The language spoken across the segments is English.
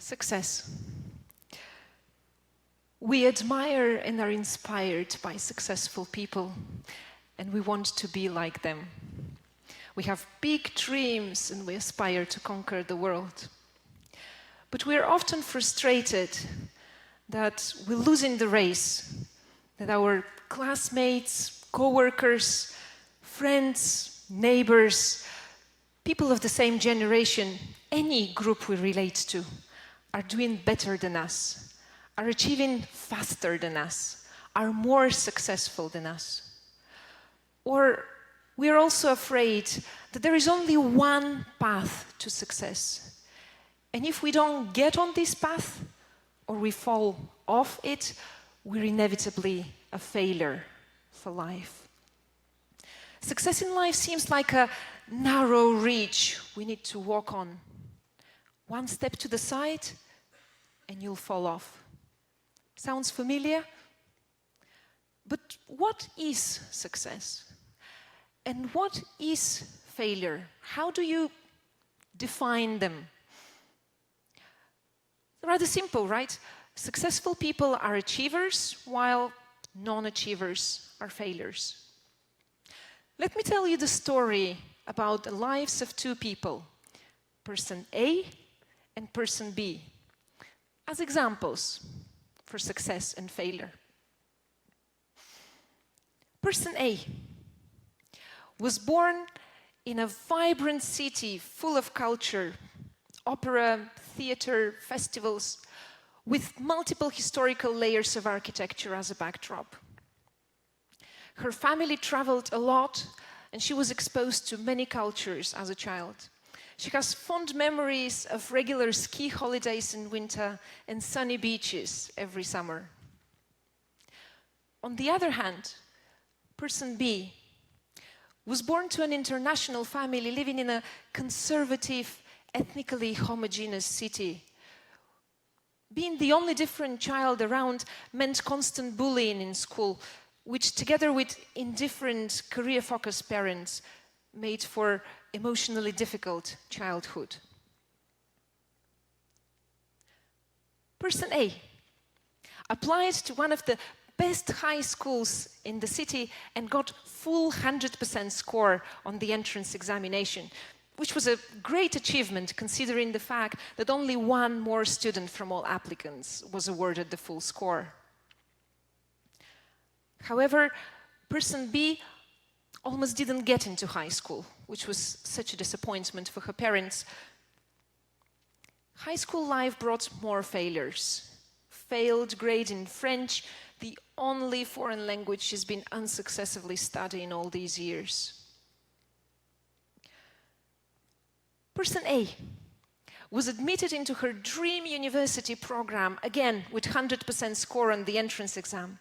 Success. We admire and are inspired by successful people, and we want to be like them. We have big dreams and we aspire to conquer the world. But we are often frustrated that we're losing the race, that our classmates, co-workers, friends, neighbors, people of the same generation, any group we relate to, are doing better than us, are achieving faster than us, are more successful than us. Or we are also afraid that there is only one path to success. And if we don't get on this path, or we fall off it, we're inevitably a failure for life. Success in life seems like a narrow ridge we need to walk on. One step to the side, and you'll fall off. Sounds familiar? But what is success? And what is failure? How do you define them? Rather simple, right? Successful people are achievers, while non-achievers are failures. Let me tell you the story about the lives of two people, person A and person B, as examples for success and failure. Person A was born in a vibrant city full of culture, opera, theater, festivals, with multiple historical layers of architecture as a backdrop. Her family traveled a lot, and she was exposed to many cultures as a child. She has fond memories of regular ski holidays in winter and sunny beaches every summer. On the other hand, person B was born to an international family living in a conservative, ethnically homogeneous city. Being the only different child around meant constant bullying in school, which together with indifferent, career-focused parents made for emotionally difficult childhood. Person A applied to one of the best high schools in the city and got full 100% score on the entrance examination, which was a great achievement considering the fact that only one more student from all applicants was awarded the full score. However, person B almost didn't get into high school, which was such a disappointment for her parents. High school life brought more failures. Failed grade in French, the only foreign language she's been unsuccessfully studying all these years. Person A was admitted into her dream university program, again with 100% score on the entrance exam.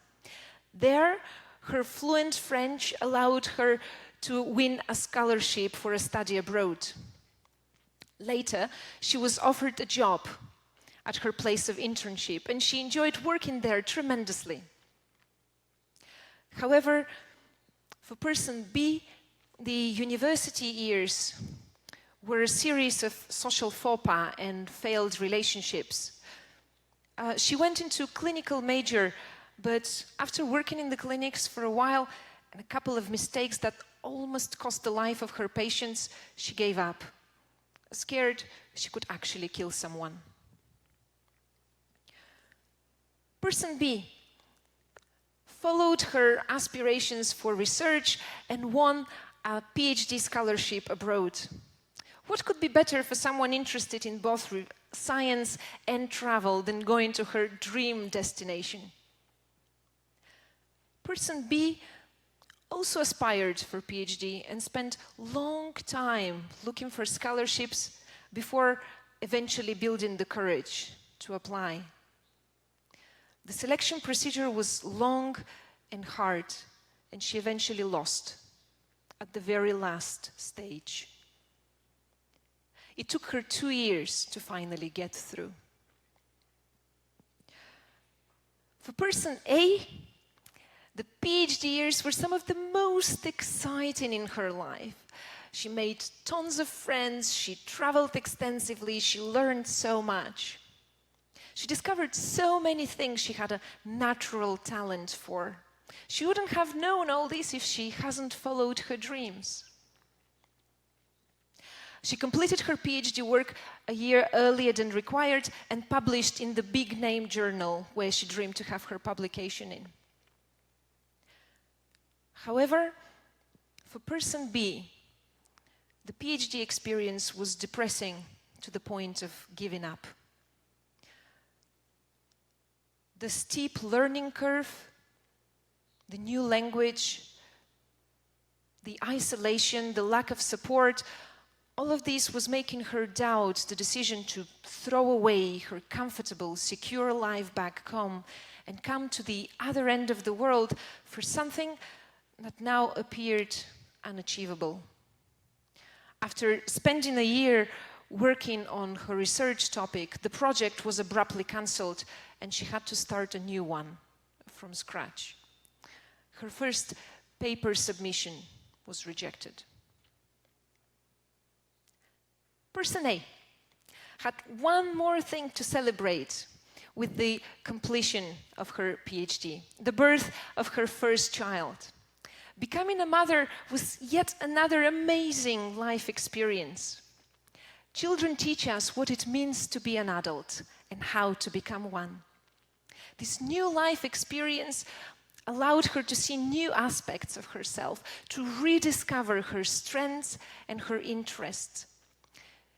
There, her fluent French allowed her to win a scholarship for a study abroad. Later, she was offered a job at her place of internship, and she enjoyed working there tremendously. However, for person B, the university years were a series of social faux pas and failed relationships. She went into clinical major, but after working in the clinics for a while and a couple of mistakes that almost cost the life of her patients, she gave up, scared she could actually kill someone. Person B followed her aspirations for research and won a PhD scholarship abroad. What could be better for someone interested in both science and travel than going to her dream destination? Person B also aspired for PhD and spent long time looking for scholarships before eventually building the courage to apply. The selection procedure was long and hard, and she eventually lost at the very last stage. It took her 2 years to finally get through. For person A, the PhD years were some of the most exciting in her life. She made tons of friends, she traveled extensively, she learned so much. She discovered so many things she had a natural talent for. She wouldn't have known all this if she hasn't followed her dreams. She completed her PhD work a year earlier than required and published in the big-name journal where she dreamed to have her publication in. However, for person B, the PhD experience was depressing to the point of giving up. The steep learning curve, the new language, the isolation, the lack of support, all of this was making her doubt the decision to throw away her comfortable, secure life back home and come to the other end of the world for something that now appeared unachievable. After spending a year working on her research topic, the project was abruptly cancelled and she had to start a new one from scratch. Her first paper submission was rejected. Person A had one more thing to celebrate with the completion of her PhD, the birth of her first child. Becoming a mother was yet another amazing life experience. Children teach us what it means to be an adult and how to become one. This new life experience allowed her to see new aspects of herself, to rediscover her strengths and her interests.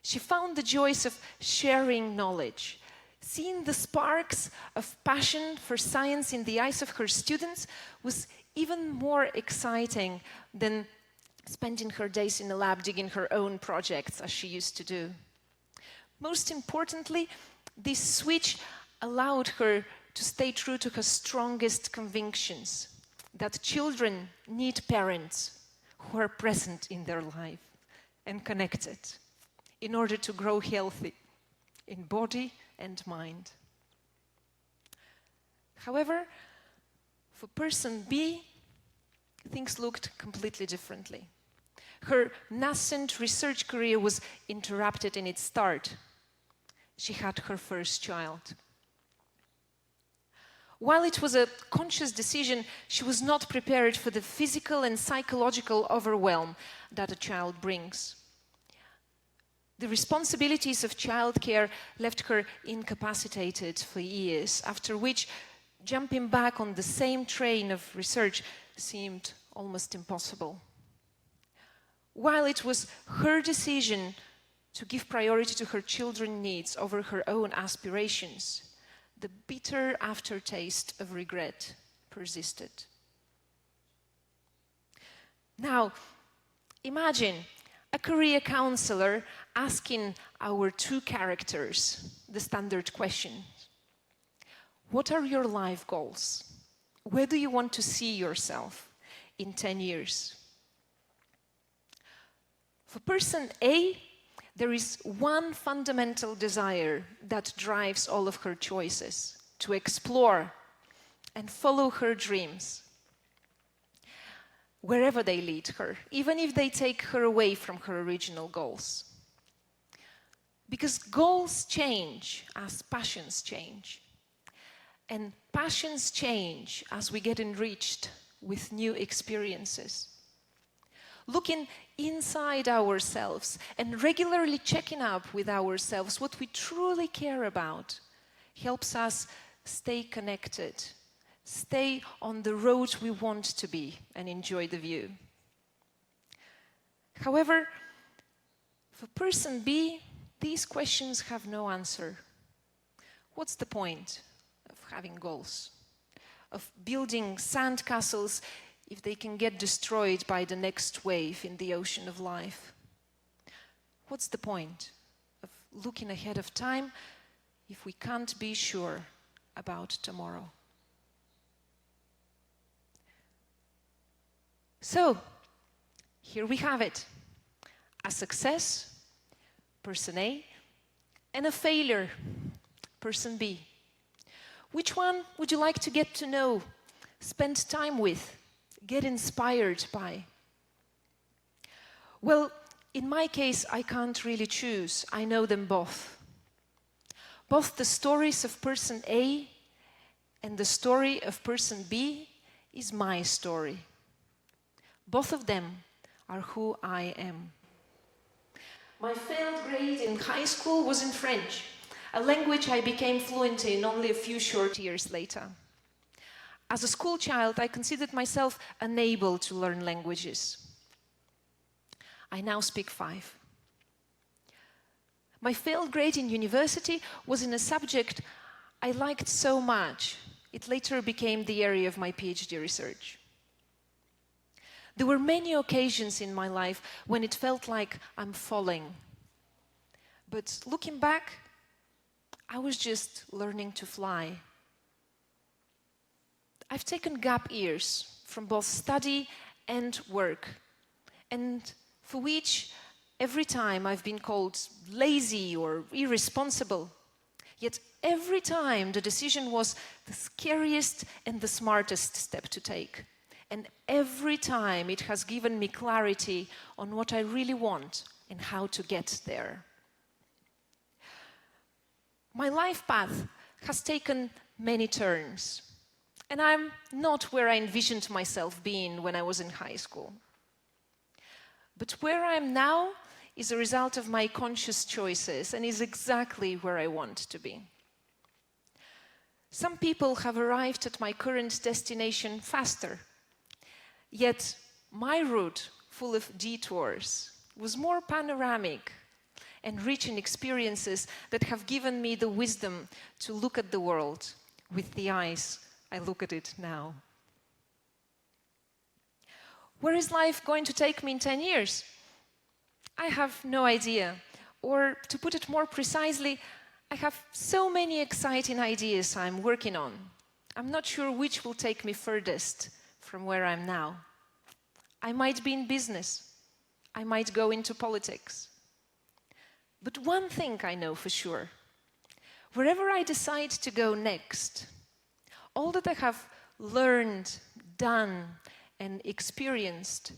She found the joys of sharing knowledge. Seeing the sparks of passion for science in the eyes of her students was even more exciting than spending her days in the lab digging her own projects as she used to do. Most importantly, this switch allowed her to stay true to her strongest convictions, that children need parents who are present in their life and connected in order to grow healthy in body and mind. However, for person B, things looked completely differently. Her nascent research career was interrupted in its start. She had her first child. While it was a conscious decision, she was not prepared for the physical and psychological overwhelm that a child brings. The responsibilities of childcare left her incapacitated for years, after which jumping back on the same train of research seemed almost impossible. While it was her decision to give priority to her children's needs over her own aspirations, the bitter aftertaste of regret persisted. Now, imagine a career counselor asking our two characters the standard question: what are your life goals? Where do you want to see yourself in 10 years? For person A, there is one fundamental desire that drives all of her choices: to explore and follow her dreams, wherever they lead her, even if they take her away from her original goals. Because goals change as passions change. And passions change as we get enriched with new experiences. Looking inside ourselves and regularly checking up with ourselves what we truly care about helps us stay connected, stay on the road we want to be, and enjoy the view. However, for person B, these questions have no answer. What's the point of having goals, of building sandcastles if they can get destroyed by the next wave in the ocean of life? What's the point of looking ahead of time if we can't be sure about tomorrow? So, here we have it. A success, person A, and a failure, person B. Which one would you like to get to know, spend time with, get inspired by? Well, in my case, I can't really choose. I know them both. Both the stories of person A and the story of person B is my story. Both of them are who I am. My failed grade in high school was in French, a language I became fluent in only a few short years later. As a school child, I considered myself unable to learn languages. I now speak 5. My failed grade in university was in a subject I liked so much, it later became the area of my PhD research. There were many occasions in my life when it felt like I'm falling. But looking back, I was just learning to fly. I've taken gap years from both study and work, and for which every time I've been called lazy or irresponsible. Yet every time the decision was the scariest and the smartest step to take. And every time it has given me clarity on what I really want and how to get there. My life path has taken many turns, and I'm not where I envisioned myself being when I was in high school. But where I am now is a result of my conscious choices and is exactly where I want to be. Some people have arrived at my current destination faster. Yet my route, full of detours, was more panoramic and rich in experiences that have given me the wisdom to look at the world with the eyes I look at it now. Where is life going to take me in 10 years? I have no idea. Or to put it more precisely, I have so many exciting ideas I'm working on. I'm not sure which will take me furthest from where I'm now. I might be in business. I might go into politics. But one thing I know for sure. Wherever I decide to go next, all that I have learned, done, and experienced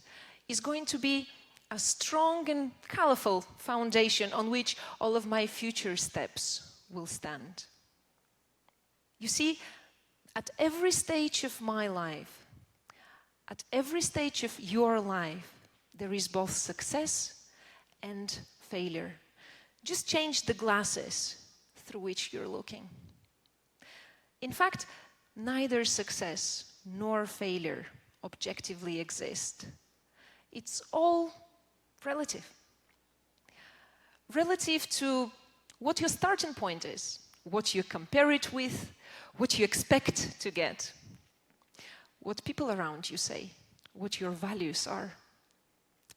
is going to be a strong and colorful foundation on which all of my future steps will stand. You see, at every stage of my life, at every stage of your life, there is both success and failure. Just change the glasses through which you're looking. In fact, neither success nor failure objectively exist. It's all relative. Relative to what your starting point is, what you compare it with, what you expect to get, what people around you say, what your values are.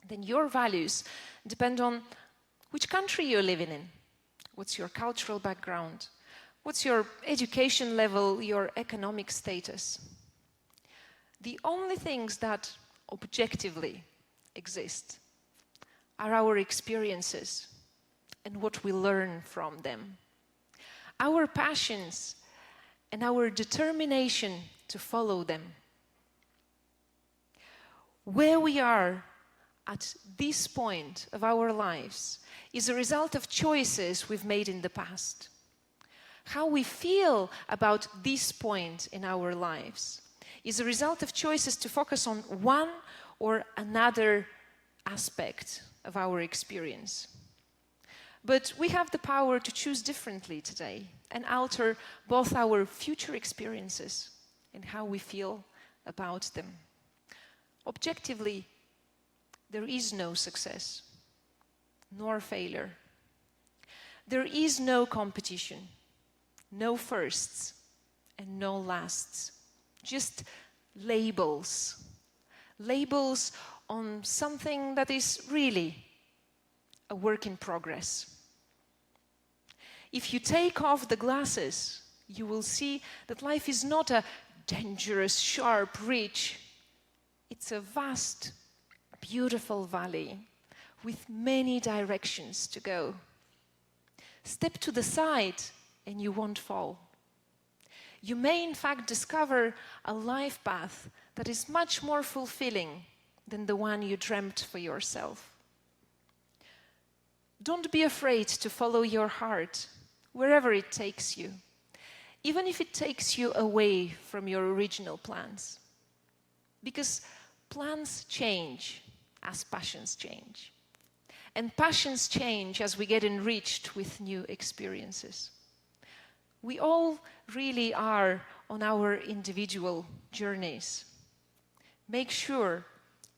Then your values depend on which country you're living in, what's your cultural background, what's your education level, your economic status. The only things that objectively exist are our experiences and what we learn from them, our passions and our determination to follow them. Where we are at this point of our lives is a result of choices we've made in the past. How we feel about this point in our lives is a result of choices to focus on one or another aspect of our experience. But we have the power to choose differently today and alter both our future experiences and how we feel about them. Objectively, there is no success, nor failure. There is no competition, no firsts, and no lasts. Just labels. Labels on something that is really a work in progress. If you take off the glasses, you will see that life is not a dangerous, sharp ridge. It's a vast, beautiful valley with many directions to go. Step to the side and you won't fall. You may in fact discover a life path that is much more fulfilling than the one you dreamt for yourself. Don't be afraid to follow your heart, wherever it takes you, even if it takes you away from your original plans. Because plans change as passions change. And passions change as we get enriched with new experiences. We all really are on our individual journeys. Make sure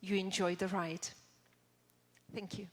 you enjoy the ride. Thank you.